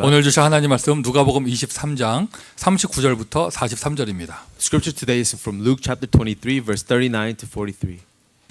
about. 오늘 주신 하나님 말씀 누가복음 23장 39절부터 43절입니다. Scripture today is from Luke chapter 23 verse 39 to 43.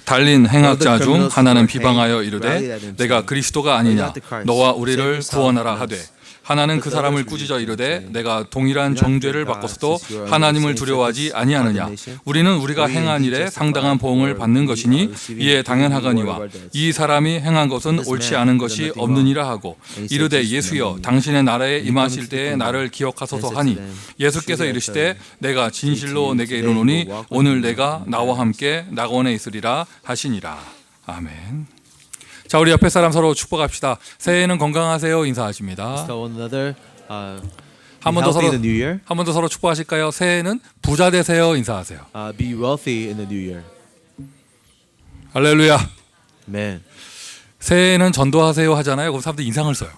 달린 행악자 중 하나는 비방하여 이르되 내가 그리스도가 아니냐 너와 우리를 구원하라 하되 하나는 그 사람을 꾸짖어 이르되 내가 동일한 정죄를 받고서도 하나님을 두려워하지 아니하느냐 우리는 우리가 행한 일에 상당한 보응을 받는 것이니 이에 당연하거니와 이 사람이 행한 것은 옳지 않은 것이 없느니라 하고 이르되 예수여 당신의 나라에 임하실 때에 나를 기억하소서 하니 예수께서 이르시되 내가 진실로 내게 이르노니 오늘 내가 나와 함께 낙원에 있으리라 하시니라. 아멘. 자, 우리 옆에 사람 서로 축복합시다. 새해에는 건강하세요 인사하십니다. Tell one another, 한 번 be 더 healthy 서로 in the new year. 한 번 더 서로 축복하실까요? 새해에는 부자 되세요 인사하세요. Be wealthy in the new year. 할렐루야. Man, 새해에는 전도하세요 하잖아요. 그럼 사람들이 인상을 써요.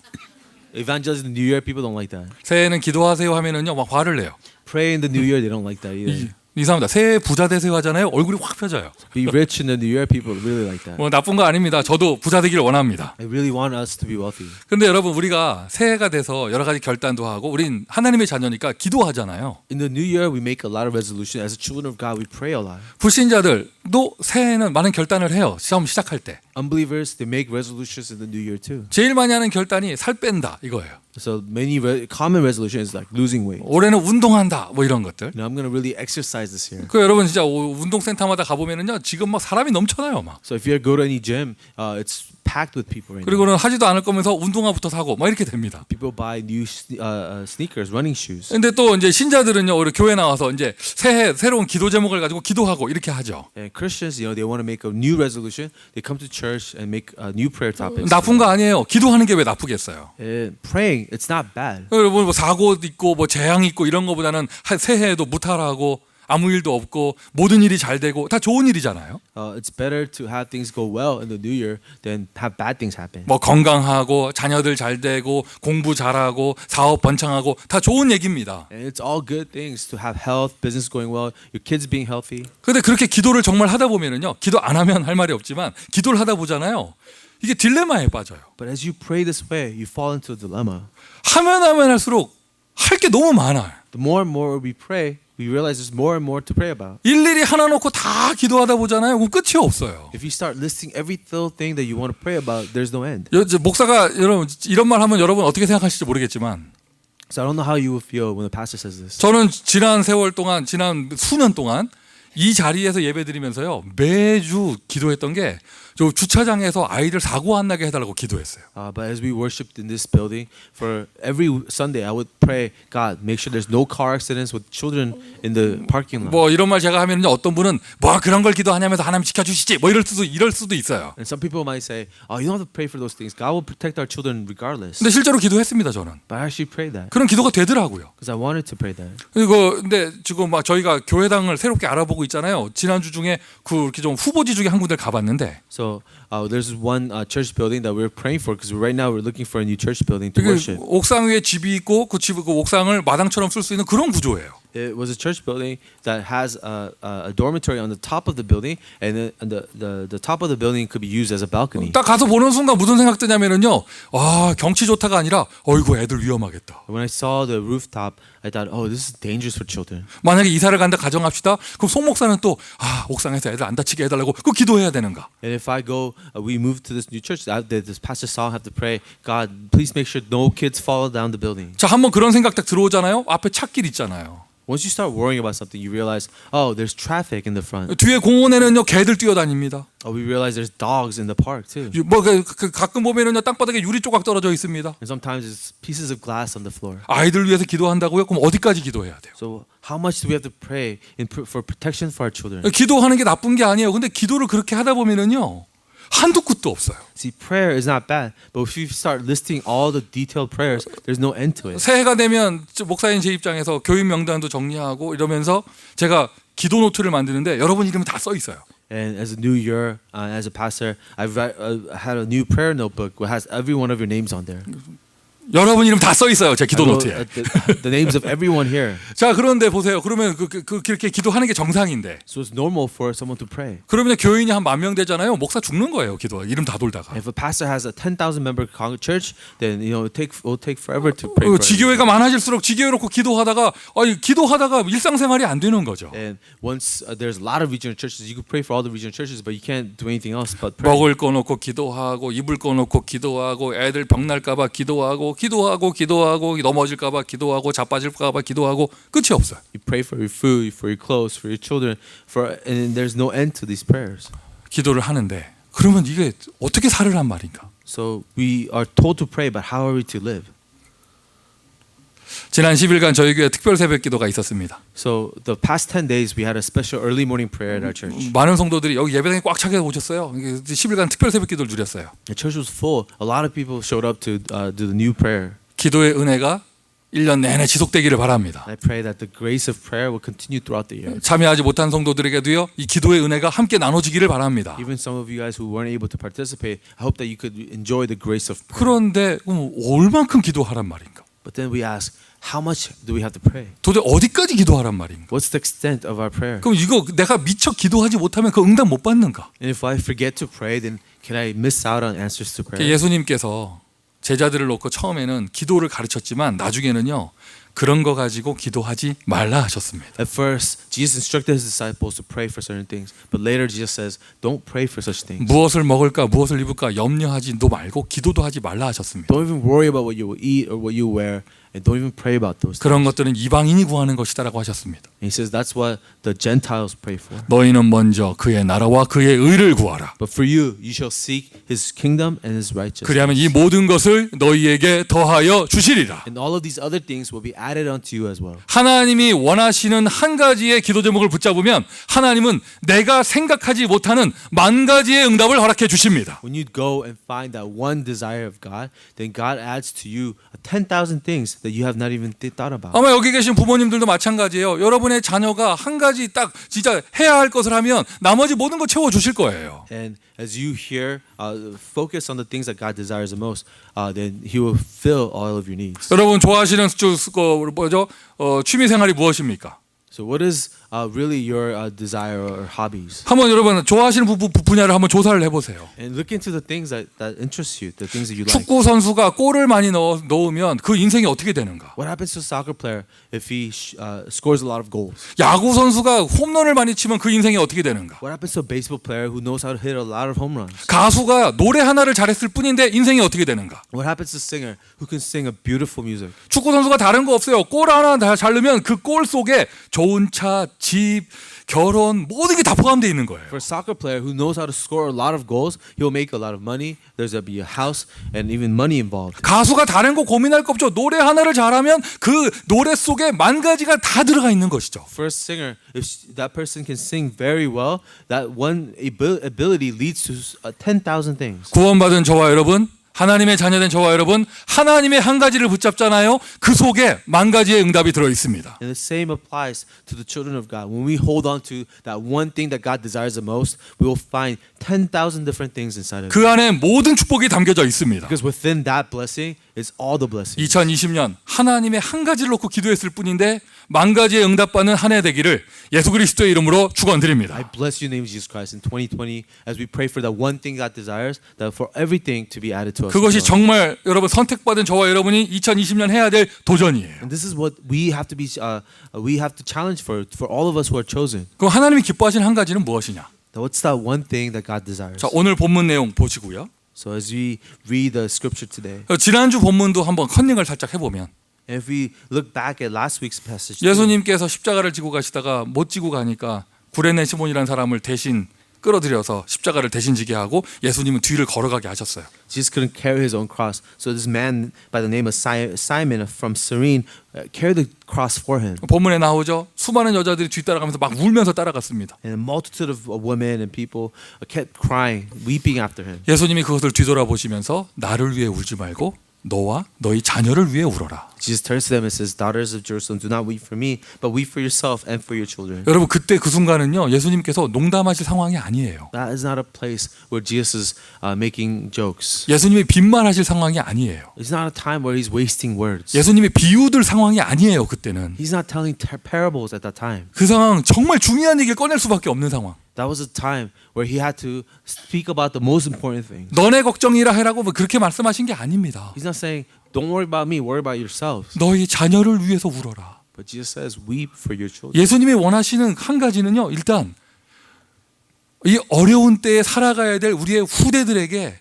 evangelism in the new year, people don't like that. 새해에는 기도하세요 하면은요 막 화를 내요. Pray in the new year, they don't like that either. 이상합니다. 새해 부자 되세요 하잖아요. 얼굴이 확 펴져요. Be rich in the new year, people really like that. 뭐 나쁜 거 아닙니다. 저도 부자 되기를 원합니다. I really want us to be wealthy. 근데 여러분 우리가 새해가 돼서 여러 가지 결단도 하고 우린 하나님의 자녀니까 기도하잖아요. In the new year, we make a lot of resolutions. As children of God, we pray a lot. 불신자들도 새해에는 많은 결단을 해요. 시험 시작할 때. Unbelievers, they make resolutions in the new year too. 제일 많이 하는 결단이 살 뺀다 이거예요. So many common resolutions like losing weight. 올해는 운동한다 뭐 이런 것들. I'm going to really exercise this year. 그 여러분 진짜 운동센터마다 가보면은요 지금 막 사람이 넘쳐나요 막. So if you go to any gym, it's packed with people right now. 그리고는 하지도 않을 거면서 운동화부터 사고 막 이렇게 됩니다. People buy new sneakers, running shoes. 근데 또 이제 신자들은요 우리 교회 나와서 이제 새해 새로운 기도 제목을 가지고 기도하고 이렇게 하죠. And Christians, they want to make a new resolution. They come to church and make new prayer topics. 나쁜 거 아니에요. 기도하는 게 왜 나쁘겠어요? And praying, it's not bad. 여러분 뭐 사고 있고 뭐 재앙 있고 이런 거보다는 새해에도 무탈하고 아무 일도 없고 모든 일이 잘 되고 다 좋은 일이잖아요. It's better to have things go well in the new year than have bad things happen. 뭐 건강하고 자녀들 잘 되고 공부 잘하고 사업 번창하고 다 좋은 얘기입니다. And it's all good things to have health, business going well, your kids being healthy. 근데 그렇게 기도를 정말 하다 보면은요. 기도 안 하면 할 말이 없지만 기도를 하다 보잖아요. 이게 딜레마에 빠져요. But as you pray this way, you fall into a dilemma. 하면 할수록 할 게 너무 많아요. The more and more we pray, we realize there's more and more to pray about. 일일이 하나 놓고 다 기도하다 보잖아요. 그럼 끝이 없어요. If you start listing every little thing that you want to pray about, there's no end. 목사가 여러분 이런 말 하면 여러분 어떻게 생각하실지 모르겠지만 So I don't know how you will feel when the pastor says this. 저는 지난 세월 동안 지난 수년 동안 이 자리에서 예배드리면서요 매주 기도했던 게 저 주차장에서 아이들 사고 안 나게 해달라고 기도했어요. But as we worshipped in this building, for every Sunday I would pray, God, make sure there's no car accidents with children in the parking lot. 뭐 이런 말 제가 하면요 어떤 분은 뭐 그런 걸 기도하냐면서 하나님 지켜주시지 뭐 이럴 수도 있어요. And some people might say, you don't have to pray for those things. God will protect our children regardless. 근데 실제로 기도했습니다 저는. But I actually prayed that. 그런 기도가 되더라고요. Because I wanted to pray that. 그리고 근데 지금 막 저희가 교회당을 새롭게 알아보고 있잖아요. 지난주 중에 그 이렇게 좀 후보지 중에 한 군데 가봤는데. So there's one church building that we're praying for because right now we're looking for a new church building to worship. 옥상 위에 집이 있고 그 옥상을 마당처럼 쓸 수 있는 그런 구조예요. It was a church building that has a dormitory on the top of the building, and the top of the building could be used as a balcony. 딱 가서 보는 순간 무슨 생각 드냐면은요. 아 경치 좋다가 아니라 어이구 애들 위험하겠다. When I saw the rooftop, I thought, this is dangerous for children. 만약에 이사를 간다 가정합시다. 그럼 송 목사는 또 옥상에서 애들 안 다치게 해달라고 그 기도해야 되는가? And if I go, we move to this new church. This pastor saw have to pray, God, please make sure no kids fall down the building. 자 한번 그런 생각 딱 들어오잖아요. 앞에 찻길 있잖아요. Once you start worrying about something, you realize, there's traffic in the front. 뒤에 공원에는요 개들 뛰어다닙니다. We realize there's dogs in the park too. 뭐 가끔 보면은요 땅바닥에 유리 조각 떨어져 있습니다. And sometimes it's pieces of glass on the floor. 아이들 위해서 기도한다고요? 그럼 어디까지 기도해야 돼요? So how much do we have to pray for protection for our children? 기도하는 게 나쁜 게 아니에요. 근데 기도를 그렇게 하다 보면은요 한두 끝도 없어요. See, prayer is not bad, but if you start listing all the detailed prayers, there's no end to it. 새해가 되면 목사인 제 입장에서 교인 명단도 정리하고 이러면서 제가 기도 노트를 만드는데 여러분 이름이 다 써 있어요. And as a new year, as a pastor, I've had a new prayer notebook that has every one of your names on there. 여러분 이름 다 써 있어요. 제 기도 I wrote, 노트에. the names of everyone here. 자, 그런데 보세요. 그러면 그렇게 기도하는 게 정상인데. So it's normal for someone to pray. 그러면 교인이 한 10,000명 되잖아요. 목사 죽는 거예요. 기도 이름 다 돌다가. If a pastor has a 10,000 member church, then it'll take forever to pray. for 지교회가 많아질수록 지교회 놓고 기도하다가 기도하다가 일상생활이 안 되는 거죠. And once there's a lot of regional churches, you could pray for all the regional churches, but you can't do anything else but pray. 먹을 거 놓고 기도하고 입을 거 놓고 기도하고 애들 병 날까봐 기도하고 넘어질까봐 기도하고 자빠질까봐 기도하고 끝이 없어요. You pray for your food, for your clothes, for your children, and there's no end to these prayers. 기도를 하는데 그러면 이게 어떻게 살으란 말인가? So we are told to pray, but how are we to live? 지난 10일간 저희 교회 특별 새벽 기도가 있었습니다. So the past 10 days we had a special early morning prayer at our church. 많은 성도들이 여기 예배당에 꽉 차게 오셨어요. 10일간 특별 새벽 기도를 드렸어요. The church was full. A lot of people showed up to do the new prayer. 기도의 은혜가 1년 내내 지속되기를 바랍니다. I pray that the grace of prayer will continue throughout the year. 참여하지 못한 성도들에게도요, 이 기도의 은혜가 함께 나눠지기를 바랍니다. Even some of you guys who weren't able to participate, I hope that you could enjoy the grace of prayer. 그런데 얼만큼 기도하란 말인가? But then we ask, how much do we have to pray? 도대체 어디까지 기도하란 말인가? What's the extent of our prayer? 그럼 이거 내가 미처 기도하지 못하면 그 응답 못 받는가? And if I forget to pray, then can I miss out on answers to prayer? 예수님께서 제자들을 놓고 처음에는 기도를 가르쳤지만 나중에는요, 그런 거 가지고 기도하지 말라 하셨습니다. At first, Jesus instructed his disciples to pray for certain things, but later Jesus says, don't pray for such things. 무엇을 먹을까, 무엇을 입을까 염려하지도 말고 기도도 하지 말라 하셨습니다. Don't even worry about what you will eat or what you wear, and don't even pray about those things. 그런 것들은 이방인이 구하는 것이다라고 하셨습니다. And he says that's what the Gentiles pray for. 너희는 먼저 그의 나라와 그의 의를 구하라. But for you, you shall seek his kingdom and his righteousness. 그리하면 이 모든 것을 너희에게 더하여 주시리라. And all of these other things will be added unto you as well. 하나님이 원하시는 한 가지의 기도 제목을 붙잡으면 하나님은 내가 생각하지 못하는 만 가지의 응답을 허락해 주십니다. When you go and find that one desire of God, then God adds to you 10,000 things that you have not even thought about. 아마 여기 계신 부모님들도 마찬가지예요. 여러분의 자녀가 한 가지 딱 진짜 해야 할 것을 하면 나머지 모든 거 채워 주실 거예요. And as you hear, focus on the things that God desires the most, then He will fill all of your needs. 여러분 좋아하시는 취미 생활이 무엇입니까? So what is really your desire or hobbies? 한번 여러분 좋아하시는 분야를 한번 조사를 해보세요. And look into the things that interest you, the things that you like. 축구 선수가 골을 많이 넣으면 그 인생이 어떻게 되는가? What happens to a soccer player if he scores a lot of goals? 야구 선수가 홈런을 많이 치면 그 인생이 어떻게 되는가? What happens to a baseball player who knows how to hit a lot of home runs? 가수가 노래 하나를 잘했을 뿐인데 인생이 어떻게 되는가? What happens to a singer who can sing a beautiful music? 축구 선수가 다른 거 없어요. 골 하나 잘 넣으면 그 골 속에 좋은 차, 집, 결혼 모든 게 다 포함되어 있는 거예요. For a soccer player who knows how to score a lot of goals, he'll make a lot of money. There's gonna be a house and even money involved. 가수가 다른 거 고민할 거 없죠. 노래 하나를 잘하면 그 노래 속에 만 가지가 다 들어가 있는 것이죠. For a singer, if that person can sing very well, that one ability leads to 10,000 things. 구원받은 저와 여러분, 하나님의 자녀된 저와 여러분, 하나님의 한 가지를 붙잡잖아요. 그 속에 만 가지의 응답이 들어 있습니다. And the same applies to the children of God. When we hold on to that one thing that God desires the most, we will find 10,000 different things inside of it. 그 안에 모든 축복이 담겨져 있습니다. Because within that blessing is all the blessings. 2020년 하나님의 한 가지를 놓고 기도했을 뿐인데 만 가지의 응답받는 한 해 되기를 예수 그리스도의 이름으로 축원드립니다. I bless you in the name of Jesus Christ in 2020 as we pray for that one thing God desires, that for everything to be added to us. 그것이 정말 여러분 선택받은 저와 여러분이 2020년 해야 될 도전이에요. And this is what we have to be we have to challenge for all of us who are chosen. 그럼 하나님이 기뻐하시는 한 가지는 무엇이냐? What's that one thing that God desires? 자, 오늘 본문 내용 보시고요. So as we read the scripture today, 지난주 본문도 한번 컨닝을 살짝 해보면 and if we look back at last week's passage, 예수님께서 십자가를 지고 가시다가 못 지고 가니까 구레네 시몬이라는 사람을 대신 끌어들여서 십자가를 대신 지게 하고 예수님은 뒤를 걸어가게 하셨어요. Jesus couldn't carry his own cross, so this man by the name of Simon from Cyrene carried the cross for him. 본문에 나오죠. 수많은 여자들이 뒤따라가면서 막 울면서 따라갔습니다. And a multitude of women and people kept crying, weeping after him. 예수님이 그것을 뒤돌아보시면서 나를 위해 울지 말고 너와 너희 자녀를 위해 울어라. Jesus turns to them and says, "Daughters of Jerusalem, do not weep for me, but weep for yourself and for your children." 여러분 그때 그 순간은요 예수님께서 농담하실 상황이 아니에요. That is not a place where Jesus is making jokes. 예수님이 빈말하실 상황이 아니에요. It's not a time where he's wasting words. 예수님이 비유들 상황이 아니에요. 그때는 He's not telling parables at that time. 그 상황 정말 중요한 얘기를 꺼낼 수밖에 없는 상황. That was a time where he had to speak about the most important things. 너네 걱정이라 해라고 그렇게 말씀하신 게 아닙니다. He's not saying, "Don't worry about me, worry about yourselves." 너희 자녀를 위해서 울어라. But Jesus says, "Weep for your children." 예수님이 원하시는 한 가지는요. 일단 이 어려운 때에 살아가야 될 우리의 후대들에게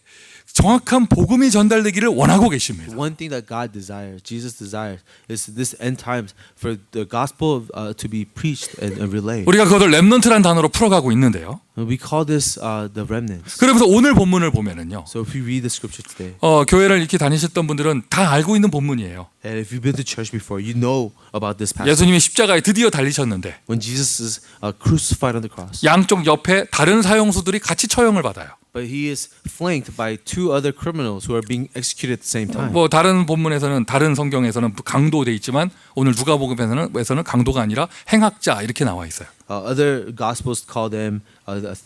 정확한 복음이 전달되기를 원하고 계십니다. One thing that God desires, Jesus desires, is this end times for the gospel to be preached and relayed. 우리가 그것을 렘넌트란 단어로 풀어가고 있는데요. We call this the remnants. 그러면서 오늘 본문을 보면은요. So if you read the scripture today, 교회를 이렇게 다니셨던 분들은 다 알고 있는 본문이에요. and if you've been to church before, you know about this passage. 예수님이 십자가에 드디어 달리셨는데 When Jesus is crucified on the cross, 양쪽 옆에 다른 사형수들이 같이 처형을 받아요. but he is flanked by two other criminals who are being executed at the same time. 뭐 다른 본문에서는 다른 성경에서는 강도 돼 있지만 오늘 누가복음에서는 강도가 아니라 행악자 이렇게 나와 있어요. Other gospels call them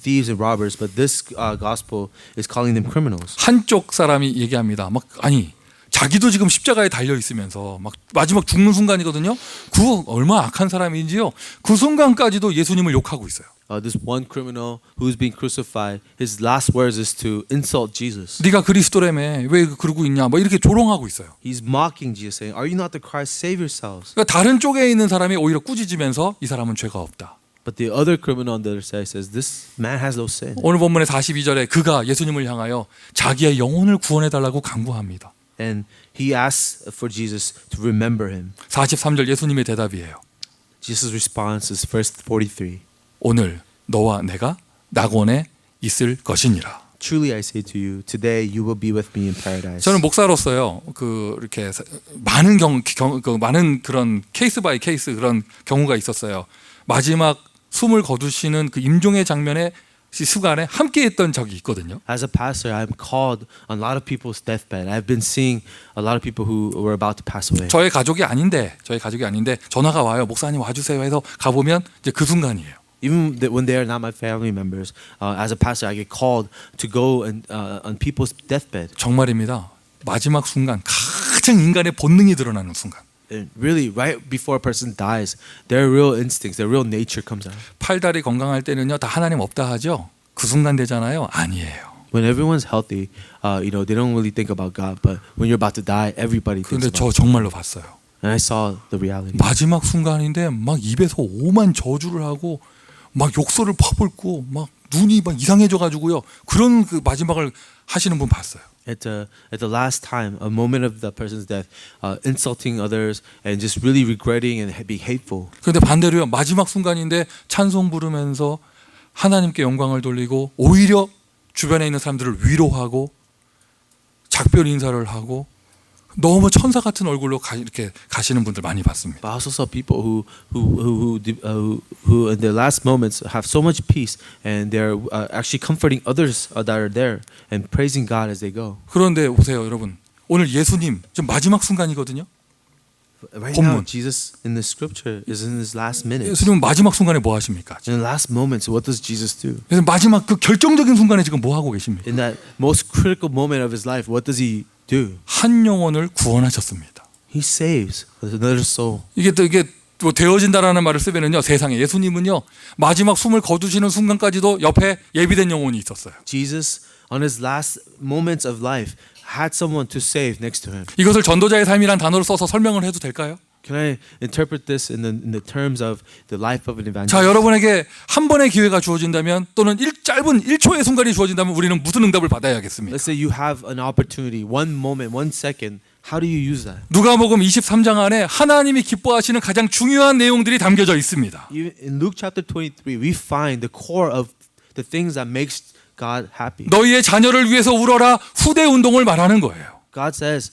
thieves and robbers, but this gospel is calling them criminals. 한쪽 사람이 얘기합니다. 막 아니 자기도 지금 십자가에 달려 있으면서 막 마지막 죽는 순간이거든요. 그 얼마나 악한 사람인지요. 그 순간까지도 예수님을 욕하고 있어요. This one criminal who's being crucified, his last words is to insult Jesus. 네가 그리스도라며 왜 그러고 있냐? 뭐 이렇게 조롱하고 있어요. He's mocking Jesus, saying, "Are you not the Christ? Save yourselves." 그러니까 다른 쪽에 있는 사람이 오히려 꾸짖으면서 이 사람은 죄가 없다. But the other criminal on the other side says, "This man has no sin." 오늘 본문의 42절에 그가 예수님을 향하여 자기의 영혼을 구원해 달라고 간구합니다. And he asks for Jesus to remember him. 43절 예수님의 대답이에요. Jesus' response is verse 43. 오늘 너와 내가 낙원에 있을 것이니라. Truly I say to you, today you will be with me in paradise. 저는 목사로서요, 이렇게 많은 많은 그런 케이스 바이 케이스 그런 경우가 있었어요. 마지막 숨을 거두시는 그 임종의 장면에 시간에 함께했던 적이 있거든요. As a pastor, I'm called on a lot of people's deathbed. I've been seeing a lot of people who were about to pass away. 저희 가족이 아닌데 전화가 와요. 목사님 와주세요 해서 가보면 이제 그 순간이에요. Even when they are not my family members, as a pastor, I get called to go and on people's deathbed. 정말입니다. 마지막 순간 가장 인간의 본능이 드러나는 순간. And really, right before a person dies, their real instincts, their real nature comes out. 팔다리 건강할 때는요, 다 하나님 없다 하죠. 그 순간 되잖아요. 아니에요. When everyone's healthy, they don't really think about God. But when you're about to die, everybody thinks 그런데 about 저 God. 정말로 봤어요. And I saw the reality. 마지막 순간인데 막 입에서 오만 저주를 하고 막 욕설을 퍼붓고 막 눈이 막 이상해져 가지고요. 그런 그 마지막을 하시는 분 봤어요. At the last time, a moment of the person's death, insulting others and just really regretting and being hateful. 그런데 반대로요. 마지막 순간인데 찬송 부르면서 하나님께 영광을 돌리고 오히려 주변에 있는 사람들을 위로하고 작별 인사를 하고 너무 천사 같은 얼굴로 이렇게 가시는 분들 많이 봤습니다. But I also saw people who in their last moments have so much peace and they're actually comforting others that are there and praising God as they go. 그런데 보세요, 여러분. 오늘 예수님 지금 마지막 순간이거든요. Right now, Jesus in the scripture is in his last minutes. 예수님은 마지막 순간에 뭐 하십니까? In the last moments, what does Jesus do? 그래서 마지막 그 결정적인 순간에 지금 뭐 하고 계십니까? In that most critical moment of his life, what does he do? 한 영혼을 구원하셨습니다. He saves another soul. 이게 뭐 되어진다라는 말을 쓰면은요, 세상에 예수님은요 마지막 숨을 거두시는 순간까지도 옆에 예비된 영혼이 있었어요. Jesus, on his last moments of life, had someone to save next to him. 이것을 전도자의 삶이란 단어를 써서 설명을 해도 될까요? Can I interpret this in the terms of the life of an evangelist? 자, 여러분에게 한 번의 기회가 주어진다면 또는 짧은 1초의 순간이 주어진다면 우리는 무슨 응답을 받아야겠습니까? Let's say you have an opportunity, one moment, 1 second. How do you use that? 누가복음 23장 안에 하나님이 기뻐하시는 가장 중요한 내용들이 담겨져 있습니다. In Luke chapter 23, we find the core of the things that makes God happy. 너희의 자녀를 위해서 울어라 후대 운동을 말하는 거예요. God says,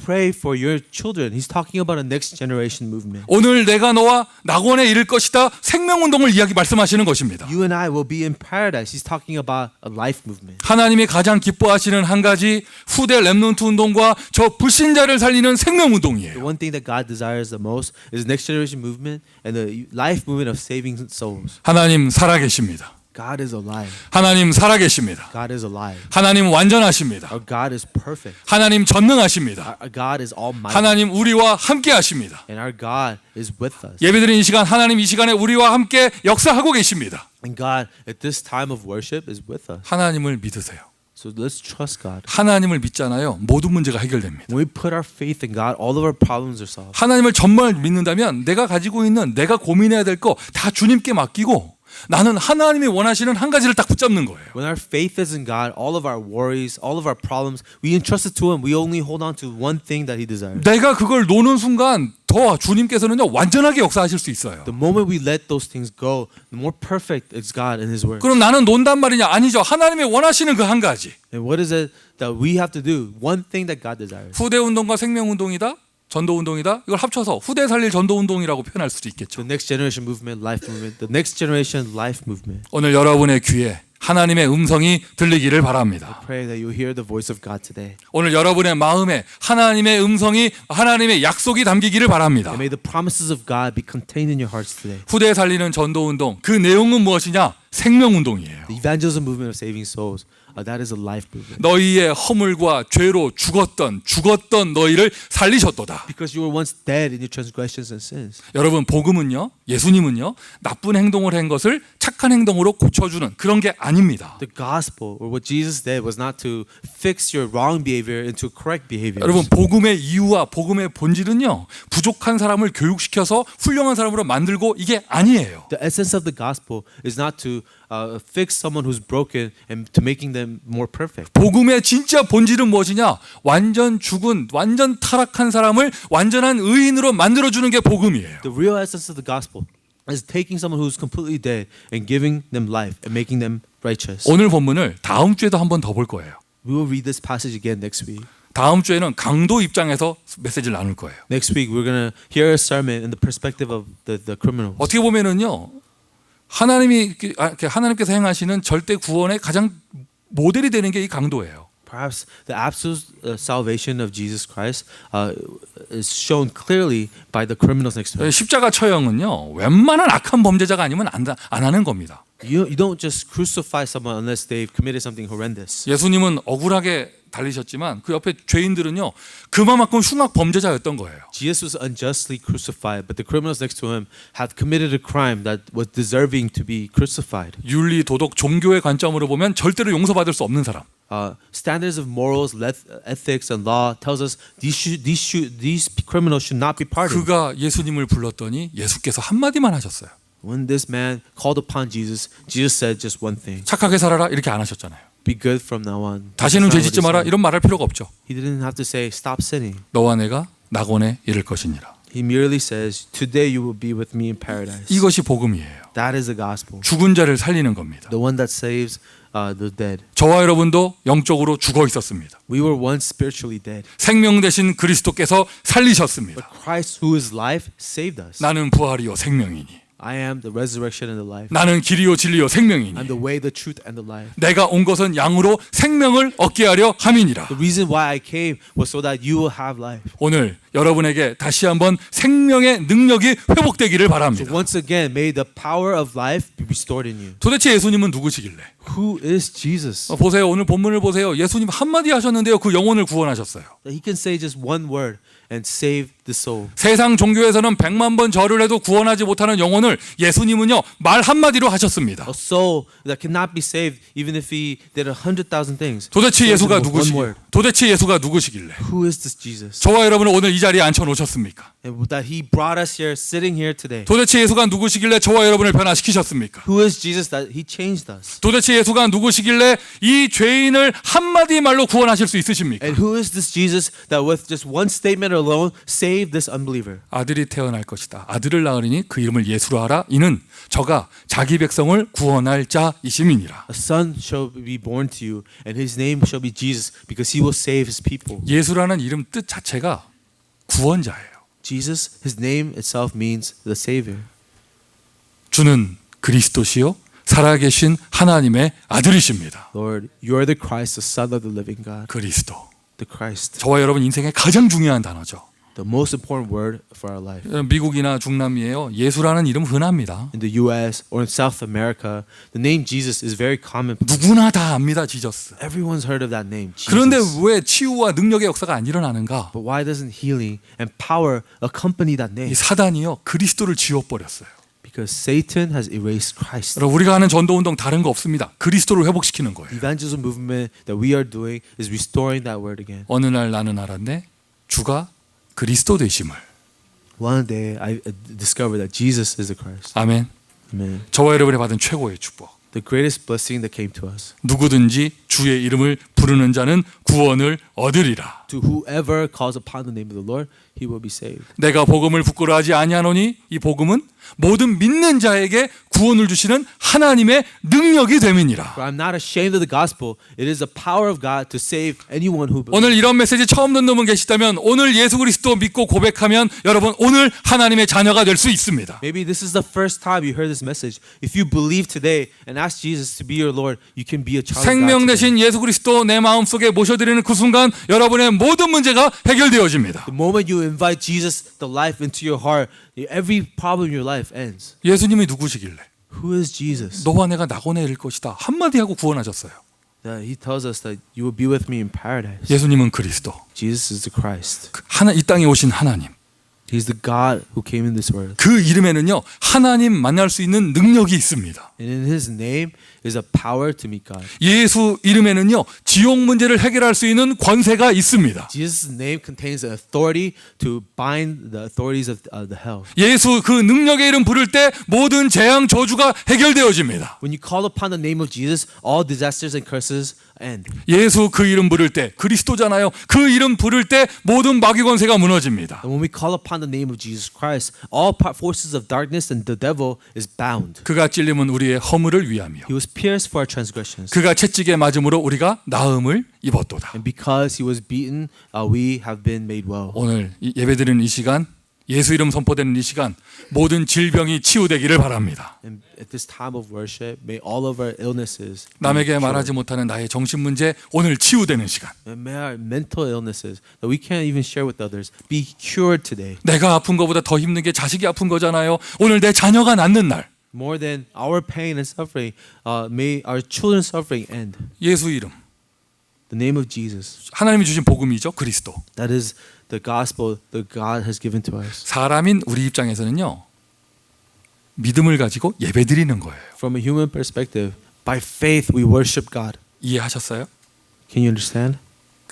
pray for your children. He's talking about a next generation movement. 오늘 내가 너와 낙원에 이를 것이다. 생명운동을 말씀하시는 것입니다. You and I will be in paradise. He's talking about a life movement. 하나님이 가장 기뻐하시는 한 가지 후대 렘넌트 운동과 저 불신자를 살리는 생명운동이에요. The one thing that God desires the most is next generation movement and the life movement of saving souls. 하나님 살아계십니다. God is alive. 하나님 살아계십니다. God is alive. 하나님 완전하십니다. Our God is perfect. 하나님 전능하십니다. Our God is almighty. 하나님 우리와 함께 하십니다. And our God is with us. 예배드리는 이 시간 하나님 이 시간에 우리와 함께 역사하고 계십니다. And God at this time of worship is with us. 하나님을 믿으세요. So let's trust God. 하나님을 믿잖아요. 모든 문제가 해결됩니다. When we put our faith in God, all of our problems are solved. 하나님을 정말 믿는다면 내가 가지고 있는 내가 고민해야 될 거 다 주님께 맡기고 나는 하나님이 원하시는 한 가지를 딱 붙잡는 거예요. When our faith is in God, all of our worries, all of our problems, we entrust it to Him. We only hold on to one thing that He desires. 내가 그걸 놓는 순간 더 주님께서는요 완전하게 역사하실 수 있어요. The moment we let those things go, the more perfect is God in His word. 그럼 나는 논단 말이냐? 아니죠. 하나님이 원하시는 그 한 가지. And what is it that we have to do? One thing that God desires. 후대 운동과 생명 운동이다. 전도 운동이다. 이걸 합쳐서 후대 살릴 전도 운동이라고 표현할 수도 있겠죠. The next generation movement, life movement. The next generation life movement. 오늘 여러분의 귀에 하나님의 음성이 들리기를 바랍니다. Pray that you hear the voice of God today. 오늘 여러분의 마음에 하나님의 음성이 하나님의 약속이 담기기를 바랍니다. And may the promises of God be contained in your hearts today. 후대 살리는 전도 운동 그 내용은 무엇이냐? 생명 운동이에요. The evangelism movement of saving souls. That is a life movement. 너희의 허물과 죄로 죽었던 너희를 살리셨도다. Because you were once dead in your transgressions and sins. 여러분 복음은요, 예수님은요, 나쁜 행동을 한 것을 착한 행동으로 고쳐주는 그런 게 아닙니다. The gospel or what Jesus did was not to fix your wrong behavior into correct behavior. 여러분 복음의 이유와 복음의 본질은요, 부족한 사람을 교육시켜서 훌륭한 사람으로 만들고 이게 아니에요. The essence of the gospel is not to fix someone who's broken and to making them more perfect. 복음의 진짜 본질은 무엇이냐? 완전 죽은, 완전 타락한 사람을 완전한 의인으로 만들어주는 게 복음이에요. The real essence of the gospel is taking someone who's completely dead and giving them life and making them righteous. 오늘 본문을 다음 주에도 한 번 더 볼 거예요. We will read this passage again next week. 다음 주에는 강도 입장에서 메시지를 나눌 거예요. Next week we're going to hear a sermon in the perspective of the criminals. 어떻게 보면은요, 하나님께서 행하시는 절대 구원의 가장 모델이 되는 게 이 강도예요. Perhaps the absolute salvation of Jesus Christ is shown clearly by the criminals next to him. 십자가 처형은요, 웬만한 악한 범죄자가 아니면 안 하는 겁니다. You don't just crucify someone unless they've committed something horrendous. 예수님은 억울하게 달리셨지만 그 옆에 죄인들은요, 그만큼 흉악 범죄자였던 거예요. Jesus was unjustly crucified, but the criminals next to him had committed a crime that was deserving to be crucified. 윤리, 도덕, 종교의 관점으로 보면 절대로 용서받을 수 없는 사람. Standards of morals, ethics, and law tells us these criminals should not be pardoned. 그가 예수님을 불렀더니 예수께서 한마디만 하셨어요. When this man called upon Jesus, Jesus said just one thing: 착하게 살아라 이렇게 안 하셨잖아요. Be good from now on. 다시는 죄 짓지 마라 이런 말할 필요가 없죠. He didn't have to say stop sinning. 너와 내가 낙원에 이를 것이니라. He merely says, "Today you will be with me in paradise." 이것이 복음이에요. That is the gospel. 죽은 자를 살리는 겁니다. The one that saves the dead. 저와 여러분도 영적으로 죽어 있었습니다. We were once spiritually dead, 생명 되신 그리스도께서 살리셨습니다. but Christ, who is life, saved us. 나는 부활이요 생명이니. I am the resurrection and the life. 나는 길이요 진리요 생명이니. I'm the way, the truth, and the life. 내가 온 것은 양으로 생명을 얻게 하려 함이니라. The reason why I came was so that you will have life. 오늘 여러분에게 다시 한번 생명의 능력이 회복되기를 So 바랍니다. once again, may the power of life be restored in you. 도대체 예수님은 누구시길래? Who is Jesus? 보세요. 오늘 본문을 보세요. 예수님 한마디 하셨는데요. 그 영혼을 구원하셨어요. He can say just one word and save the soul. 세상 종교에서는 100만 번 절을 해도 구원하지 못하는 영혼을 예수님은요 말 한마디로 하셨습니다. A soul that cannot be saved even if he did 100,000 things. 도대체 Saves 예수가 him with one 누구시길래? word. 도대체 예수가 누구시길래? Who is this Jesus? 저와 여러분은 오늘 이 자리에 앉혀 놓으셨습니까? And that He brought us here, sitting here today. 도대체 예수가 누구시길래 저와 여러분을 변화시키셨습니까? Who is Jesus that He changed us? 도대체 예수가 누구시길래 이 죄인을 한마디 말로 구원하실 수 있으십니까? And who is this Jesus that with just one statement alone saved this unbeliever? 아들이 태어날 것이다. 아들을 낳으리니 그 이름을 예수로 하라. 이는 저가 자기 백성을 구원할 자이심이니라. A son shall be born to you, and His name shall be Jesus, because He will save His people. 예수라는 이름 뜻 자체가 구원자예요. Jesus, His name itself means the Savior. 주는 그리스도시요 살아계신 하나님의 아들이십니다. Lord, you are the Christ, the Son of the living God. 그리스도. The Christ. 저와 여러분 인생의 가장 중요한 단어죠. The most important word for our life. 미국이나 중남미에요. 예수라는 이름 흔합니다. In the U.S. or in South America, the name Jesus is very common. 누구나 다 압니다. 지저스. Everyone's heard of that name, Jesus. 그런데 왜 치유와 능력의 역사가 안 일어나는가? But why doesn't healing and power accompany that 이 name? 사단이요 그리스도를 지워버렸어요. Because Satan has erased Christ. 여러분 우리가 하는 전도운동 다른 거 없습니다. 그리스도를 회복시키는 거예요. The evangelism movement that we are doing is restoring that word again. 어느 날 나는 알았네. 주가 그리스도 되심을. One day I discovered that Jesus is the Christ. 아멘. Amen. 저와 여러분이 받은 최고의 축복. The greatest blessing that came to us. 누구든지 주의 이름을 부르는 자는 구원을 얻으리라. To whoever calls upon the name of the Lord, he will be saved. 내가 복음을 부끄러워하지 아니하노니 이 복음은 모든 믿는 자에게 구원을 주시는 하나님의 능력이 됨이니라. For I'm not ashamed of the gospel. It is the power of God to save anyone who believes. 오늘 이런 메시지 처음 듣는 분 계시다면 오늘 예수 그리스도 믿고 고백하면 여러분 오늘 하나님의 자녀가 될 수 있습니다. Maybe this is the first time you heard this message. If you believe today and ask Jesus to be your Lord, you can be a child of God. 생명 today. 대신 예수 그리스도 내 마음속에 모셔드리는 그 순간 여러분의 모든 문제가 해결되어집니다. The moment you invite Jesus, the life into your heart, every problem in your life ends. 예수님이 누구시길래 Who is Jesus? 너와 내가 낙원에 이를 것이다 한마디 하고 구원하셨어요. That He tells us that you will be with me in paradise. 예수님은 그리스도 Jesus is the Christ. 하나 이 땅에 오신 하나님. He's the God who came in this world. 그 이름에는요 하나님 만날 수 있는 능력이 있습니다. And in His name is a power to meet God. 예수 이름에는요 지옥 문제를 해결할 수 있는 권세가 있습니다. Jesus' name contains the authority to bind the authorities of the hell. 예수 그 능력의 이름 부를 때 모든 재앙 저주가 해결되어집니다. When you call upon the name of Jesus, all disasters and curses end. 예수 그 이름 부를 때 그리스도잖아요. 그 이름 부를 때 모든 마귀 권세가 무너집니다. And when we call upon the name of Jesus Christ, all forces of darkness and the devil is bound. 그가 찔림은 우리의 허물을 위함이요 He was pierced for our transgressions. 그가 채찍에 맞음으로 우리가 나음을 입었도다. And because He was beaten, we have been made well. 오늘 예배드리는 이 시간 예수 이름 선포되는 이 시간 모든 질병이 치유되기를 바랍니다. And at this time of worship, may all of our illnesses be 남에게 cured. 말하지 못하는 나의 정신 문제 오늘 치유되는 시간. And may our mental illnesses that we can't even share with others be cured today. 내가 아픈 것보다 더 힘든 게 자식이 아픈 거잖아요. 오늘 내 자녀가 낫는 날. More than our pain and suffering, may our children's suffering end. 예수 이름. The name of Jesus. 하나님이 주신 복음이죠. 그리스도. That is the gospel that God has given to us. 사람인 우리 입장에서는요. 믿음을 가지고 예배드리는 거예요. From a human perspective, by faith we worship God. 이해하셨어요? Can you understand?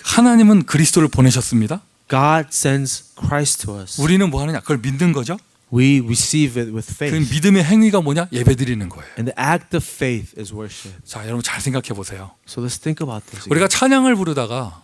하나님은 그리스도를 보내셨습니다. God sends Christ to us. 우리는 뭐 하느냐? 그걸 믿는 거죠. We receive it with 그 faith. 믿음의 행위가 뭐냐? 예배드리는 거예요. And the act of faith is worship. 자, 여러분 잘 생각해 보세요. So let's think about this. 우리가 찬양을 부르다가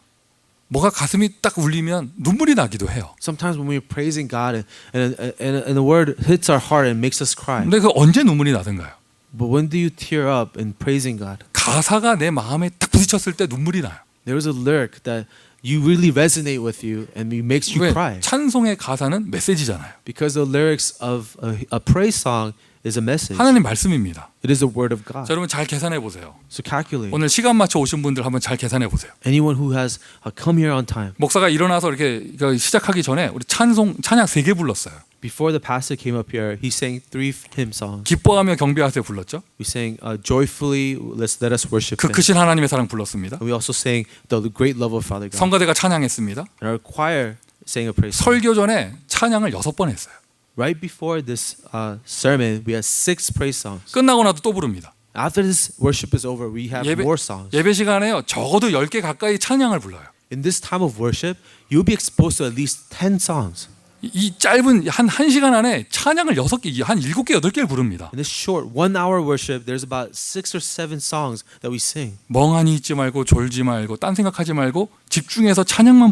뭐가 가슴이 딱 울리면 눈물이 나기도 해요. Sometimes when we're praising God and the word hits our heart and makes us cry. 근데 그 언제 눈물이 나던가요? But when do you tear up in praising God? 가사가 내 마음에 딱 부딪혔을 때 눈물이 나요. There is a lyric that you really resonate with you and it makes you 왜? cry. 찬송의 가사는 메시지잖아요. Because the lyrics of a praise song is a message. 하나님 말씀입니다. It is the word of 자, God. 여러분 잘 계산해 보세요. So calculate. 오늘 시간 맞춰 오신 분들 한번 잘 계산해 보세요. Anyone who has come here on time. 목사가 일어나서 이렇게 시작하기 전에 우리 찬양 3개 불렀어요. Before the pastor came up here, he sang 3 hymn songs. 기뻐하며 경배하세요 불렀죠. We sang joyfully, let us worship 그 Him. 크신 하나님의 사랑 불렀습니다. And we also sang the great love of Father God. 성가대가 찬양했습니다. And our choir sang a praise song. 설교 전에 찬양을 6번 했어요. Right before this sermon, we had 6 praise songs. 끝나고 나도 또 부릅니다. After this worship is over, we have more songs. 예배 시간에요. 적어도 10개 가까이 찬양을 불러요. in this time of worship, you'll be exposed to at least 10 songs. 이 짧은 한 시간 안에 찬양을 6개, 한 7개, 8개를 부릅니다. In this short 1 hour worship, there's about 6 or 7 songs that we sing. 멍하니 있지 말고 졸지 말고 딴 생각하지 말고 집중해서 찬양만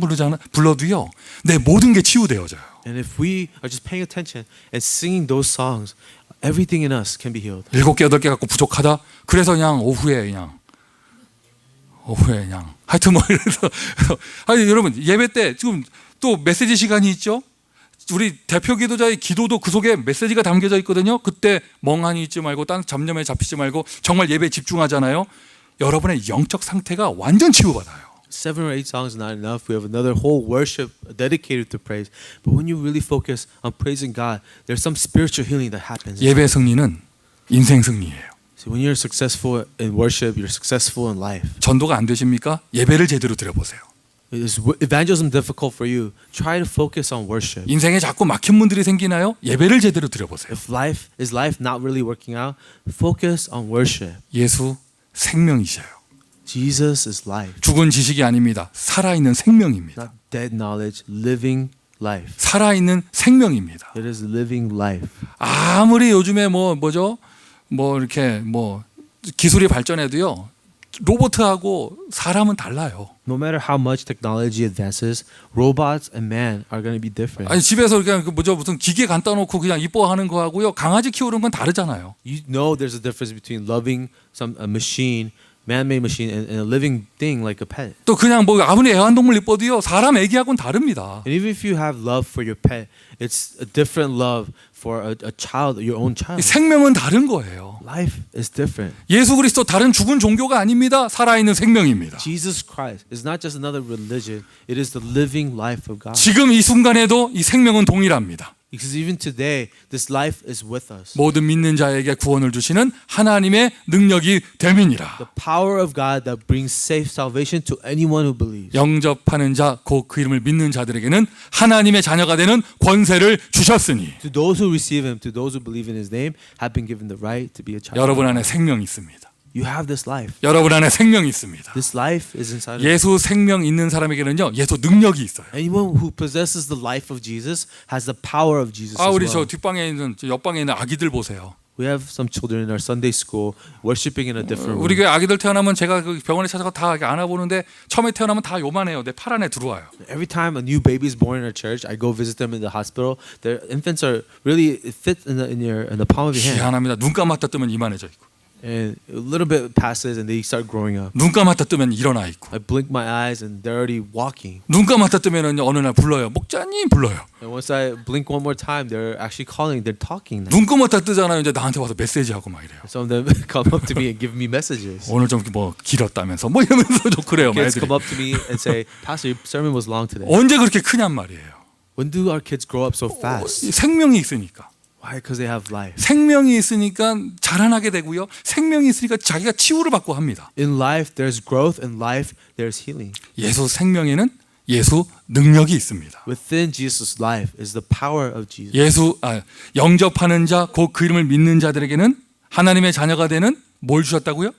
불러도요. 내 모든 게 치유되어져요. And if we are just paying attention and singing those songs, everything in us can be healed. 7개, 8개 갖고 부족하다. 그래서 그냥 오후에 그냥 하여튼 뭐 이래서 아니 여러분 예배 때 지금 또 메시지 시간이 있죠. 우리 대표 기도자의 기도도 그 속에 메시지가 담겨져 있거든요. 그때 멍하니 있지 말고 딴 잡념에 잡히지 말고 정말 예배에 집중하잖아요. 여러분의 영적 상태가 완전 치유받아요. 7 or 8 songs is not enough. We have another whole worship dedicated to praise. But when you really focus on praising God, there's some spiritual healing that happens. 예배 승리는 인생 승리예요. So when you're successful in worship, you're successful in life. 전도가 안 되십니까? 예배를 제대로 드려보세요. Is evangelism difficult for you? Try to focus on worship. 인생에 자꾸 막힌 문들이 생기나요? 예배를 제대로 드려보세요. If life not really working out, focus on worship. 예수 생명이셔요. Jesus is life. 죽은 지식이 아닙니다. 살아있는 생명입니다. Not dead knowledge, living life. 살아있는 생명입니다. It is living life. 아무리 요즘에 이렇게 기술이 발전해도요. 로봇하고 사람은 달라요. No matter how much technology advances, robots and man are going to be different. 아니 집에서 그냥 무슨 기계 갖다 놓고 그냥 이뻐하는 거하고요. 강아지 키우는 건 다르잖아요. You know there's a difference between loving a machine, man-made machine, and a living thing like a pet. 또 그냥 아무리 애완동물 이뻐도요. 사람 애기하고는 다릅니다. And even if you have love for your pet, it's a different love for a child, your own child. 생명은 다른 거예요. Life is different. 예수 그리스도 다른 죽은 종교가 아닙니다. 살아있는 생명입니다. Jesus Christ is not just another religion. It is the living life of God. 지금 이 순간에도 이 생명은 동일합니다. Because even today, this life is with us. 모든 믿는 자에게 구원을 주시는 하나님의 능력이 됨이니라. The power of God that brings safe salvation to anyone who believes. 영접하는 자, 곧 그 이름을 믿는 자들에게는 하나님의 자녀가 되는 권세를 주셨으니 To those who receive Him, to those who believe in His name, have been given the right to be a child. 여러분 안에 생명이 있습니다. You have this life. 여러분 안에 생명이 있습니다. This life is inside of you. 예수 생명 있는 사람에게는요, 예수 능력이 있어요. Anyone who possesses the life of Jesus has the power of Jesus as 우리 well. 저 뒷방에 있는 옆방에 있는 아기들 보세요. We have some children in our Sunday school worshiping in a different 우리 room. 교회 아기들 태어나면 제가 그 병원에 찾아가 다 안아보는데 처음에 태어나면 다 요만해요. 내 팔 안에 들어와요. Every time a new baby is born in our church, I go visit them in the hospital. Their infants are really fit in the palm of your hand. 희한합니다. 눈 감았다 뜨면 이만해져 있고, And a little bit passes and they start growing up. 눈 감았다 뜨면 일어나 있고, I blink my eyes and they're already walking. 눈 감았다 뜨면은 어느 날 불러요. 목자님 불러요. And once I blink one more time, they're actually calling. They're talking now. 눈 감았다 뜨잖아요. 이제 나한테 와서 메시지하고 막 이래요. Some of them come up to me and give me messages. 오늘 좀 길었다면서 뭐 이러면서 좀 그래요. Kids 애들이. come up to me and say, Pastor, your sermon was long today. 언제 그렇게 크냔 말이에요. When do our kids grow up so fast? 생명이 있으니까. Why? Because they have life. 생명이 있으니까 자라나게 되고요. 생명이 있으니까 자기가 치유를 받고 합니다. In life, there's growth. In life, there's healing. 예수 생명에는 예수 능력이 있습니다. Within Jesus' life is the power of Jesus. 영접하는 자, 곧 그 이름을 믿는 자들에게는 하나님의 자녀가 되는 뭘 주셨다고요?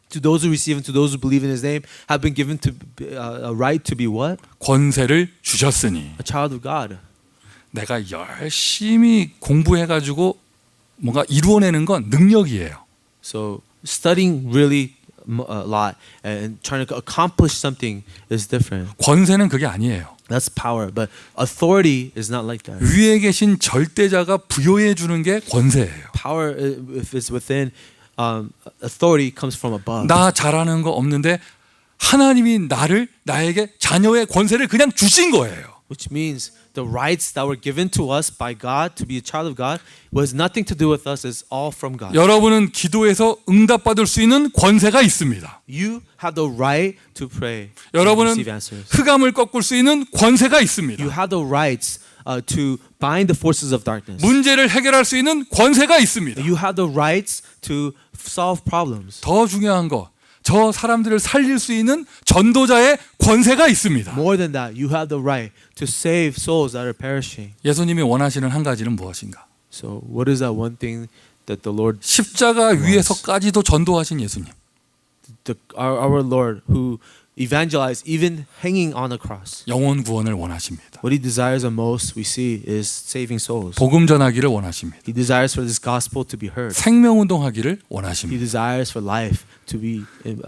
To those who receive and to those who believe in His name have been given to a right to be what? 권세를 주셨으니. A child of God. 내가 열심히 공부해가지고 뭔가 이루어내는 건 능력이에요. So studying really a lot and trying to accomplish something is different. 권세는 그게 아니에요. That's power, but authority is not like that. 위에 계신 절대자가 부여해 주는 게 권세예요. Power, if it's within, authority comes from above. 나 잘하는 거 없는데 하나님이 나에게 자녀의 권세를 그냥 주신 거예요. Which means the rights that were given to us by God to be a child of God was nothing to do with us. It's all from God. 여러분은 기도에서 응답받을 수 있는 권세가 있습니다. You have the right to pray. 여러분은 receive answers. 흑암을 꺾을 수 있는 권세가 있습니다. You have the rights to bind the forces of darkness. 문제를 해결할 수 있는 권세가 있습니다. You have the rights to solve problems. 더 중요한 거, 저 사람들을 살릴 수 있는 전도자의 권세가 있습니다. More than that, you have the right to save souls that are perishing. 예수님이 원하시는 한 가지는 무엇인가? So, what is that one thing that the Lord, 십자가 위에서까지도 전도하신 예수님. our Lord, who evangelize even hanging on a cross. 영혼 구원을 원하십니다. What he desires the most we see is saving souls. 복음 전하기를 원하십니다. He desires for this gospel to be heard. 생명 운동하기를 He 원하십니다. desires for life to be in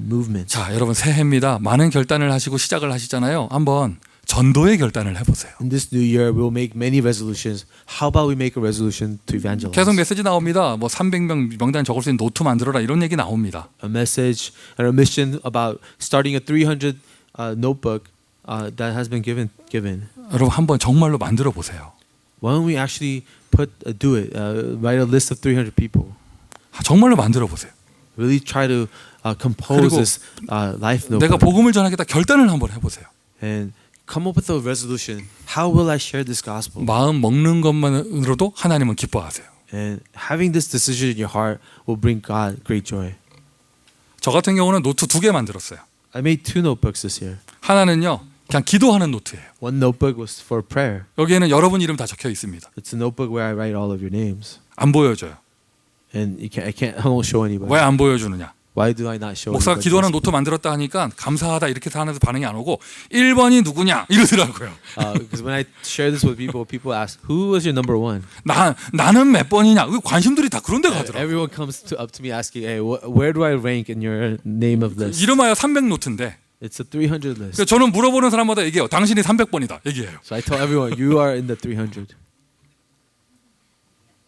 movement. 자, 여러분 새해입니다. 많은 결단을 하시고 시작을 하시잖아요. 한번 전도의 결단을 해보세요. In this new year, we'll make many resolutions. How about we make a resolution to evangelize? 계속 메시지 나옵니다. 뭐 300명 명단 적을 수 있는 노트 만들어라 이런 얘기 나옵니다. A message and a mission about starting a 300 notebook that has been given. 여러분 한번 정말로 만들어 보세요. Why don't we actually do it? Write a list of 300 people. 정말로 만들어 보세요. Really try to compose this life notebook. 내가 복음을 전하겠다 결단을 한번 해보세요. And come up with a resolution. How will I share this gospel? 마음 먹는 것만으로도 하나님은 기뻐하세요. And having this decision in your heart will bring God great joy. 저 같은 경우는 노트 2개 만들었어요. I made 2 notebooks this year. 하나는요 그냥 기도하는 노트예요. One notebook was for prayer. 여기에는 여러분 이름 다 적혀 있습니다. It's a notebook where I write all of your names. 안 보여줘요. And I won't show anybody. 왜 안 보여주느냐? Why do I not show? 목사가 기도하는 노트 만들었다 하니까 감사하다 이렇게 하는데 반응이 안 오고 1번이 누구냐 이러더라고요. Because when I share this with people ask, who was your number one? 나는 몇 번이냐? 관심들이 다 그런 데 가더라고요. Everyone comes up to me asking, hey, where do I rank in your name of list? 이름하여 300노트인데 It's a 300 list. 저는 물어보는 사람마다 얘기해요. 당신이 300번이다 얘기해요. So I tell everyone, you are in the 300.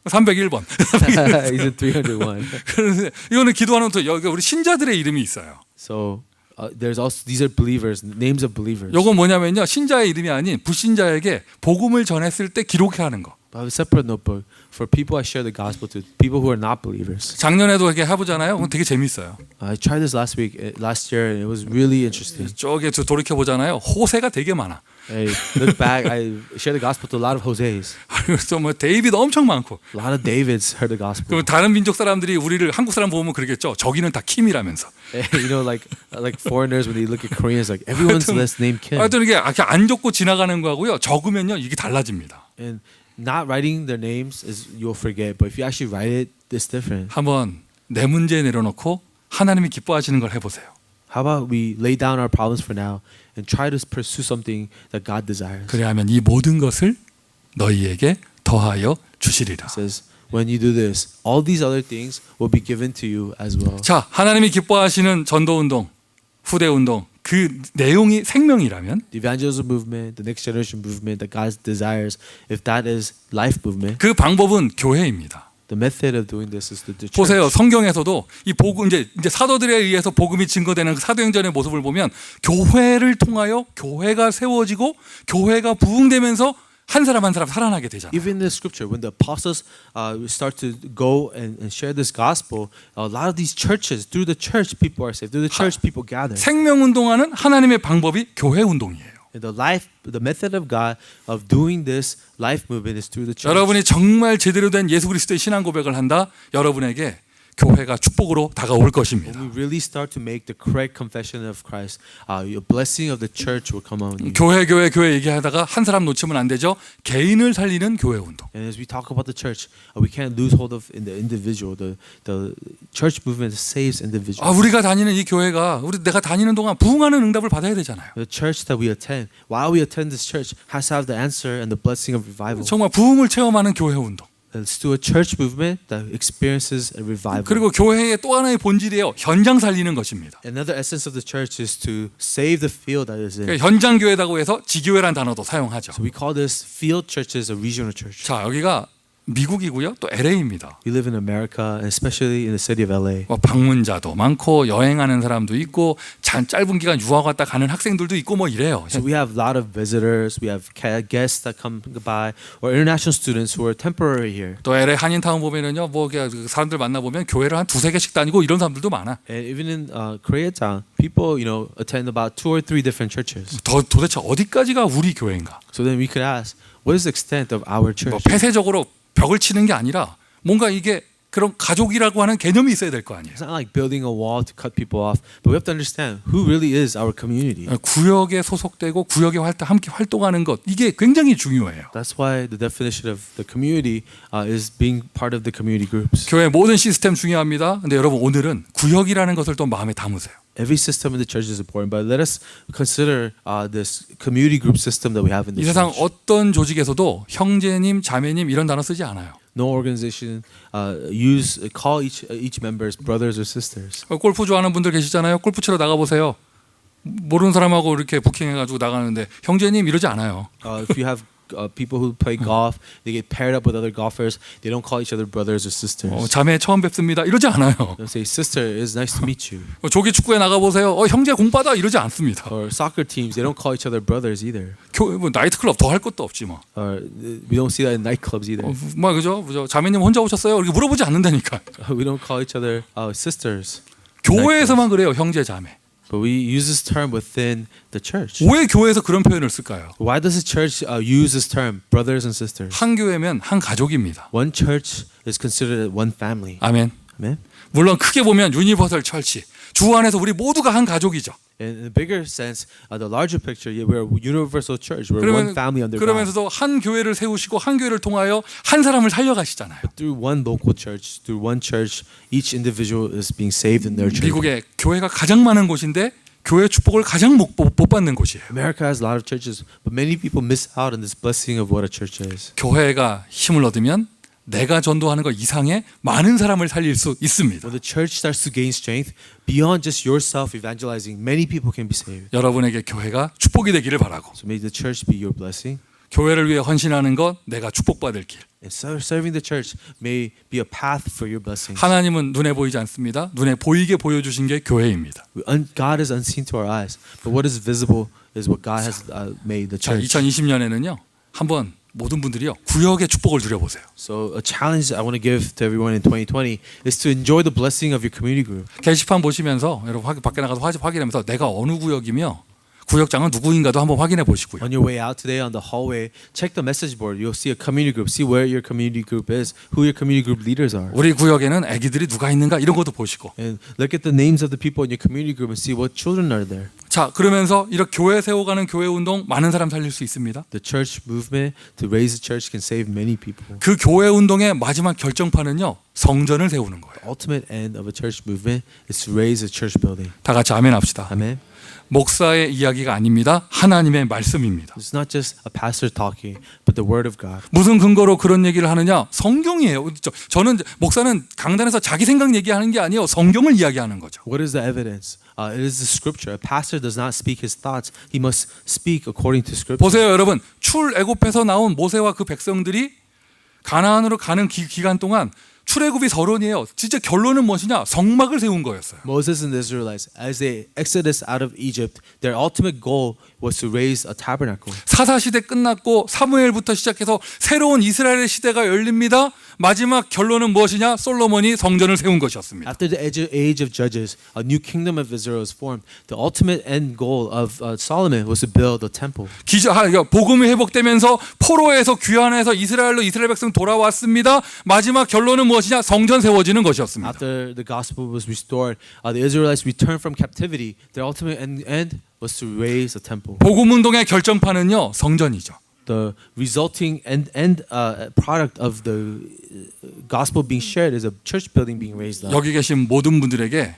301번. He's in 301. 그런데 이거는 기도하는 노트 여기 우리 신자들의 이름이 있어요. So there's also these are believers, names of believers. 요건 뭐냐면요. 신자의 이름이 아닌 불신자에게 복음을 전했을 때 기록해 하는 거. I have a separate notebook for people I share the gospel to, people who are not believers. 작년에도 이렇게 해보잖아요. 그건 되게 재밌어요. I tried this last year, and it was really interesting. 저기 돌이켜 보잖아요. 호세가 되게 많아. I look back, I shared the gospel to a lot of Jose's. 그래서 뭐 데이비드 엄청 많고. A lot of Davids heard the gospel. 그럼 다른 민족 사람들이 우리를 한국 사람 보면 그러겠죠. 저기는 다 킴이라면서. You know, like foreigners when they look at Koreans, like everyone's last name Kim. 하여튼 이게 안 적고 지나가는 거하고요. 적으면요 이게 달라집니다. And not writing their names is you'll forget, but if you actually write it, it's different. 한번 내 문제 내려놓고 하나님이 기뻐하시는 걸 해보세요. How about we lay down our problems for now and try to pursue something that God desires? 그래야면 이 모든 것을 너희에게 더하여 주시리라. It says, when you do this, all these other things will be given to you as well. 자, 하나님이 기뻐하시는 전도운동, 후대운동 그 내용이 생명이라면 The evangelism movement, the next generation movement that God desires, if that is life movement, 그 방법은 교회입니다. the method of doing this is the church. 보세요. 성경에서도 이 복음 이제 사도들에 의해서 복음이 증거되는 그 사도행전의 모습을 보면 교회를 통하여 교회가 세워지고 교회가 부흥되면서 한 사람 한 사람 살아나게 되잖아요. Even in the scripture, when the apostles start to go and share this gospel, a lot of these churches, through the church, people are saved. Through the church, people gather. 생명 운동하는 하나님의 방법이 교회 운동이에요. And the method of God of doing this life movement is through the church. 여러분이 정말 제대로 된 예수 그리스도의 신앙 고백을 한다. 여러분에게 교회가 축복으로 다가올 것입니다. When we really start to make the correct confession of Christ, your blessing of the church will come on you. 교회 얘기하다가 한 사람 놓치면 안 되죠. 개인을 살리는 교회 운동. And as we talk about the church, we can't lose hold of in the individual. The church movement saves individuals. 우리가 다니는 이 교회가 내가 다니는 동안 부흥하는 응답을 받아야 되잖아요. The church that we attend, while we attend this church, has to have the answer and the blessing of revival. 정말 부흥을 체험하는 교회 운동. Let's do a church movement that experiences a revival. 그리고 교회의 또 하나의 본질이에요. 현장 살리는 것입니다. Another essence of the church is to save the field that is in. 그러니까 현장 교회라고 해서 지교회라는 단어도 사용하죠. So we call this field churches a regional church. 자, 여기가 미국이고요. 또 LA입니다. We live in America, and especially in the city of LA. 방문자도 많고 여행하는 사람도 있고 짧은 기간 유학 왔다 가는 학생들도 있고 뭐 이래요. So we have a lot of visitors, we have guests that come by, or international students who are temporary here. 또 LA 한인타운 보면은요, 뭐 사람들 만나 보면 교회를 한 2-3개씩 다니고 이런 사람들도 많아. And even in Koreatown, people attend about 2 or 3 different churches. 도대체 어디까지가 우리 교회인가? So then we could ask, what is the extent of our church? 폐쇄적으로 벽을 치는 게 아니라 뭔가 이게 그런 가족이라고 하는 개념이 있어야 될 거 아니에요. It's not like building a wall to cut people off, but we have to understand who really is our community. 구역에 소속되고 구역에 함께 활동하는 것 이게 굉장히 중요해요. That's why the definition of the community is being part of the community groups. 교회 모든 시스템 중요합니다. 근데 여러분 오늘은 구역이라는 것을 또 마음에 담으세요. Every system in the church is important, but let us consider this community group system that we have in 이 the 세상 church. 어떤 조직에서도 형제님, 자매님 이런 단어 쓰지 않아요. No organization call each members brothers or sisters. 골프 좋아하는 분들 계시잖아요. 골프 치러 나가 보세요. 모르는 사람하고 이렇게 부킹해가지고 나가는데 형제님 이러지 않아요. If you have people who play golf, they get paired up with other golfers. They don't call each other brothers or sisters. 자매 처음 뵙습니다. 이러지 않아요. They'll say, "Sister, it's nice to meet you." 조기 축구에 나가 보세요. 형제 공빠다 이러지 않습니다. Or soccer teams, they don't call each other brothers either. 뭐 나이트클럽 더 할 것도 없지 뭐. Or we don't see that in nightclubs either. 뭐 그죠? 자매님 혼자 오셨어요? 이렇게 물어보지 않는다니까. We don't call each other sisters. 교회에서만 그래요, 형제 자매. But we use this term within the church. 왜 교회에서 그런 표현을 쓸까요? Why does the church use this term, brothers and sisters? 한 교회면 한 가족입니다. One church is considered one family. 아멘. Amen. 물론 크게 보면 유니버설 철치. 주 안에서 우리 모두가 한 가족이죠. In a bigger sense, the larger picture, we're a universal church. We're one family under God. 그러면서도 한 교회를 세우시고 한 교회를 통하여 한 사람을 살려가시잖아요. But through one local church, through one church, each individual is being saved in their church. 미국에 교회가 가장 많은 곳인데 교회 축복을 가장 못 받는 곳이에요. America has a lot of churches, but many people miss out on this blessing of what a church is. 교회가 힘을 얻으면 내가 전도하는 것 이상의 많은 사람을 살릴 수 있습니다. When the church starts to gain strength, beyond just yourself evangelizing, many people can be saved. 여러분에게 교회가 축복이 되기를 바라고 So may the church be your blessing. 교회를 위해 헌신하는 것 내가 축복받을 길. And serving the church may be a path for your blessings. 하나님은 눈에 보이지 않습니다. 눈에 보이게 보여주신 게 교회입니다. God is unseen to our eyes, but what is visible is what God has made the 자, church. 2020년에는요. 한번 모든 분들이요. 구역의 축복을 누려보세요. So a challenge I want to give to everyone in 2020 is to enjoy the blessing of your community group. 게시판 보시면서 여러분 밖에 나가서 확인하면서 내가 어느 구역이며 구역장은 누구인가도 한번 확인해 보시고요. On your way out today on the hallway, check the message board. You'll see a community group. See where your community group is, who your community group leaders are. 우리 구역에는 아기들이 누가 있는가 이런 것도 보시고. And look at the names of the people in your community group and see what children are there. 자, 그러면서 이렇게 교회 세워가는 교회 운동 많은 사람 살릴 수 있습니다. The church movement to raise the church can save many people. 그 교회 운동의 마지막 결정판은요. 성전을 세우는 거예요. Ultimate end of a church movement is to raise a church building. 다 같이 아멘 합시다. Amen. 목사의 이야기가 아닙니다. 하나님의 말씀입니다. It's not just a pastor talking, but the word of God. 무슨 근거로 그런 얘기를 하느냐? 성경이에요. 저는 목사는 강단에서 자기 생각 얘기하는 게 아니에요. 성경을 이야기하는 거죠. What is the evidence? It is the scripture. A pastor does not speak his thoughts. He must speak according to scripture. 보세요, 여러분. 출애굽에서 나온 모세와 그 백성들이 가나안으로 가는 기간 동안 출애굽이 서론이에요. 진짜 결론은 무엇이냐? 성막을 세운 거였어요. Moses and the Israelites, as they exodus out of Egypt, their ultimate goal was to raise a tabernacle. 사사 시대 끝났고 사무엘부터 시작해서 새로운 이스라엘의 시대가 열립니다. 마지막 결론은 무엇이냐? 솔로몬이 성전을 세운 것이었습니다. After the age of Judges, a new kingdom of Israel was formed. The ultimate end goal of Solomon was to build a temple. 복음이 회복되면서 포로에서 귀환해서 이스라엘 백성 돌아왔습니다. 마지막 결론은 무엇이냐? 성전 세워지는 것이었습니다. After the gospel was restored, the Israelites returned from captivity. Their ultimate end was to raise a temple. 복음 운동의 결정판은요, 성전이죠. The resulting end product of the gospel being shared is a church building being raised up. 여기 계신 모든 분들에게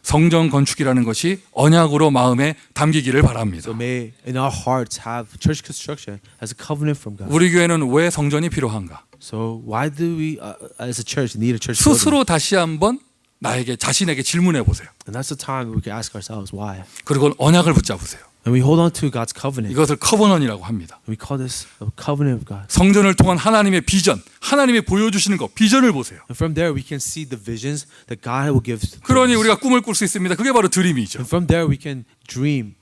성전 건축이라는 것이 언약으로 마음에 담기기를 바랍니다. So may in our hearts have church construction as a covenant from God. 우리 교회는 왜 성전이 필요한가? So why do we as a church need a church building? 스스로 다시 한번 자신에게 질문해 보세요. And that's the time we can ask ourselves why. 그리고 언약을 붙잡으세요. And we hold on to God's covenant. 이것을 커버넌이라고 합니다. We call this a covenant of God. 성전을 통한 하나님의 비전, 하나님이 보여주시는 것, 비전을 보세요. And from there we can see the visions that God will give. 그러니 우리가 꿈을 꿀 수 있습니다. 그게 바로 드림이죠. And from there we can dream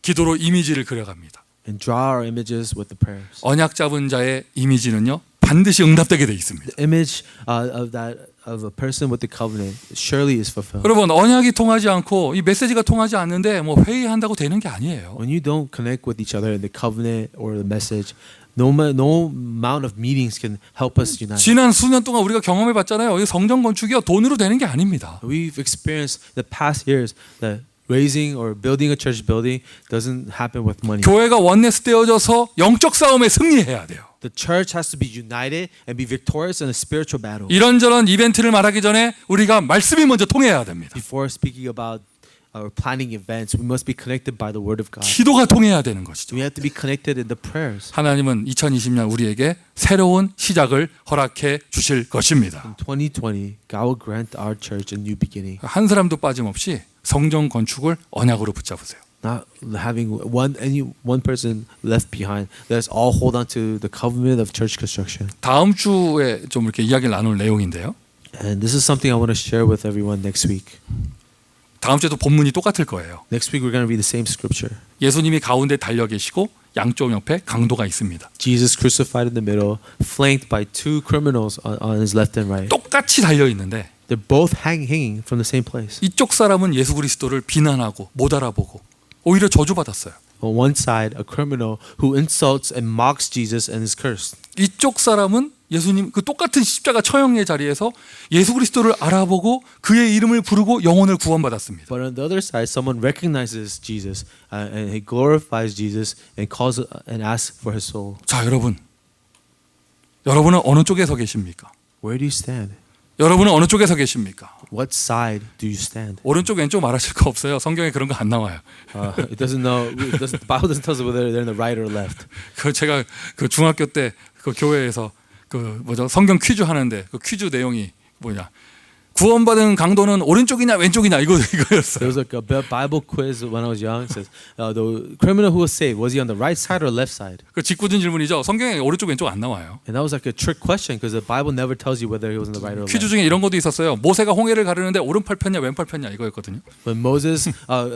기도로 이미지를 그려갑니다. and draw our images with the prayers. 언약 잡은 자의 이미지는요 반드시 응답되게 돼 있습니다. The image of a person with the covenant surely is fulfilled. 여러분 언약이 통하지 않고 이 메시지가 통하지 않는데 뭐 회의한다고 되는 게 아니에요. When you don't connect with each other in the covenant or the message, no amount of meetings can help us unite. 지난 수년 동안 우리가 경험해 봤잖아요. 이 성전 건축이요 돈으로 되는 게 아닙니다. We've experienced the past years that raising or building a church building doesn't happen with money. 교회가 원네스 되어져서 영적 싸움에 승리해야 돼요. The church has to be united and be victorious in a spiritual battle. 이런저런 이벤트를 말하기 전에 우리가 말씀이 먼저 통해야 됩니다. Before speaking about or planning events, we must be connected by the Word of God. 기도가 통해야 되는 것이죠. We have to be connected in the prayers. 하나님은 2020년 우리에게 새로운 시작을 허락해 주실 것입니다. In 2020, God will grant our church a new beginning. 한 사람도 빠짐없이 성전 건축을 언약으로 붙잡으세요. Not having one person left behind. Let's all hold on to the covenant of church construction. 다음 주에 좀 이렇게 이야기를 나눌 내용인데요. And this is something I want to share with everyone next week. 다음 주에도 본문이 똑같을 거예요. Next week we're going to read the same scripture. 예수님이 가운데 달려 계시고 양쪽 옆에 강도가 있습니다. Jesus crucified in the middle, flanked by two criminals on his left and right. 똑같이 달려 있는데 They're both hanging from the same place. 이쪽 사람은 예수 그리스도를 비난하고 못 알아보고 오히려 저주받았어요. On one side, a criminal who insults and mocks Jesus and is cursed. 이쪽 사람은 예수님 그 똑같은 십자가 처형의 자리에서 예수 그리스도를 알아보고 그의 이름을 부르고 영혼을 구원받았습니다. But on the other side, someone recognizes Jesus and he glorifies Jesus and calls and asks for his soul. 자, 여러분은 어느 쪽에 서 계십니까? Where do you stand? 여러분은 어느 쪽에 서 계십니까? What side do you stand? 오른쪽 왼쪽 말하실 거 없어요. 성경에 그런 거 안 나와요. It doesn't know. The Bible doesn't tell us whether they're in the right or left. 그 제가 그 중학교 때 그 교회에서 그 성경 퀴즈 하는데 그 퀴즈 내용이 뭐냐? 구원받은 강도는 오른쪽이냐 왼쪽이냐 이거였어요. There was like a Bible quiz when I was young. It says the criminal who was saved, was he on the right side or left side? 그 직구준 질문이죠. 성경에 오른쪽 왼쪽 안 나와요. And that was like a trick question because the Bible never tells you whether he was on the right or 퀴즈 left. 중에 이런 것도 있었어요. 모세가 홍해를 가르는데 오른팔 폈냐 왼팔 폈냐 이거였거든요. When Moses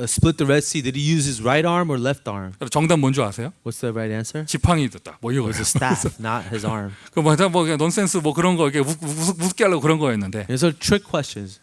split the Red Sea, did he use his right arm or left arm? 정답 뭔지 아세요? What's the right answer? 지팡이 됐다. 뭐 It 이거예요. was a staff, not his arm. 뭐 그냥 논센스 뭐 그런 거 이렇게 웃게 하려고 그런 거였는데 And so trick questions.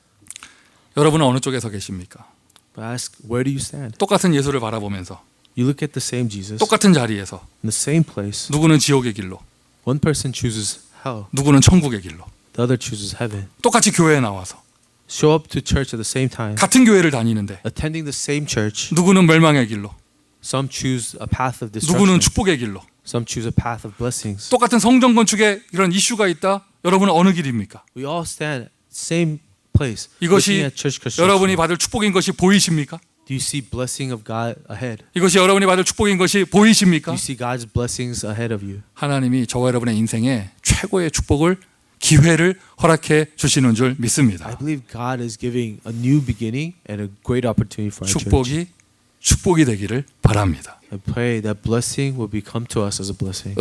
여러분은 어느 쪽에 서 계십니까? But ask, where do you stand? 똑같은 예수를 바라보면서 You look at the same Jesus 똑같은 자리에서 in the same place. 누구는 지옥의 길로 One person chooses hell, 누구는 천국의 길로 the other chooses heaven. 똑같이 교회에 나와서 Show up to church at the same time, 같은 교회를 다니는데 attending the same church. 누구는 멸망의 길로 Some choose a path of 누구는 destruction. 축복의 길로 Some choose a path of blessings. 똑같은 성전 건축에 이런 이슈가 있다. 여러분은 어느 길입니까? We all stand same place. 이것이 looking at church construction. 여러분이 받을 축복인 것이 보이십니까? Do you see blessing of God ahead? 이것이 여러분이 받을 축복인 것이 보이십니까? Do you see God's blessings ahead of you? 하나님이 저와 여러분의 인생에 최고의 축복을 기회를 허락해 주시는 줄 I 믿습니다. believe God is giving a new beginning and a great opportunity for our church. 축복이 되기를 바랍니다. I pray that blessing will become to us as a blessing.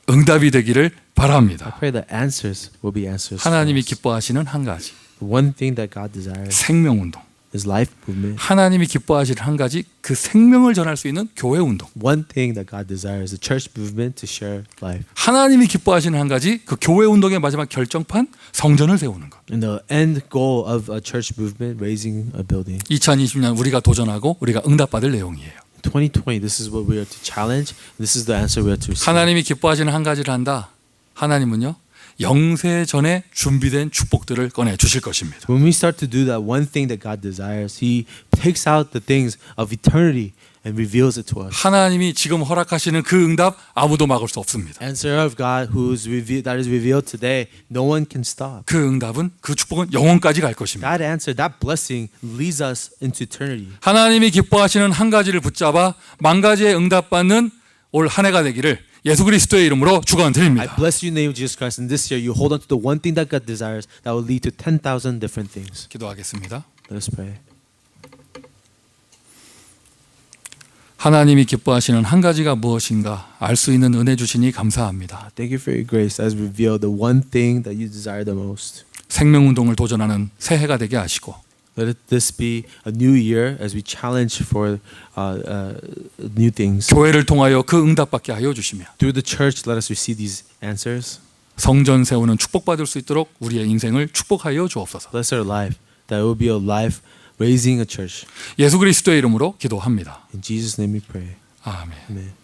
응답이 되기를 I 바랍니다. pray that answers will be answers. for 하나님이 us. 기뻐하시는 한 가지 The one thing that God desires 생명운동. is life movement. 하나님이 기뻐하시는 한 가지 그 생명을 전할 수 있는 교회 운동. One thing that God desires is a church movement to share life. 하나님이 기뻐하시는 한 가지 그 교회 운동의 마지막 결정판 성전을 세우는 것. And the end goal of a church movement, raising a building. 2020년 우리가 도전하고 우리가 응답받을 내용이에요. 2020, this is what we are to challenge. This is the answer we are to receive. 하나님이 기뻐하시는 한 가지를 한다. 하나님은요. 영세 전에 준비된 축복들을 꺼내 주실 것입니다. When we start to do that one thing that God desires, He takes out the things of eternity and reveals it to us. 하나님이 지금 허락하시는 그 응답 아무도 막을 수 없습니다. Answer of God that is revealed today, no one can stop. 그 응답은 그 축복은 영원까지 갈 것입니다. That answer, that blessing leads us into eternity. 하나님이 기뻐하시는 한 가지를 붙잡아 만 가지의 응답받는 올 한 해가 되기를 예수 그리스도의 이름으로 I 축원드립니다. bless you in the name of Jesus Christ, and this year you hold on to the one thing that God desires that will lead to 10,000 different things. 기도하겠습니다. Let us pray. 하나님이 기뻐하시는 한 가지가 무엇인가 알 수 있는 은혜 주시니 감사합니다. Thank you for your grace that has revealed the one thing that you desire the most. 생명운동을 도전하는 새해가 되게 하시고 Let this be a new year as we challenge for new things. 교회를 통하여 그 응답받게 하여 주시며 Through the church, let us receive these answers. 성전 세우는 축복받을 수 있도록 우리의 인생을 축복하여 주옵소서. Bless our life, that it will be a life raising a church. 예수 그리스도의 이름으로 기도합니다. In Jesus' name we pray. 아멘. Amen.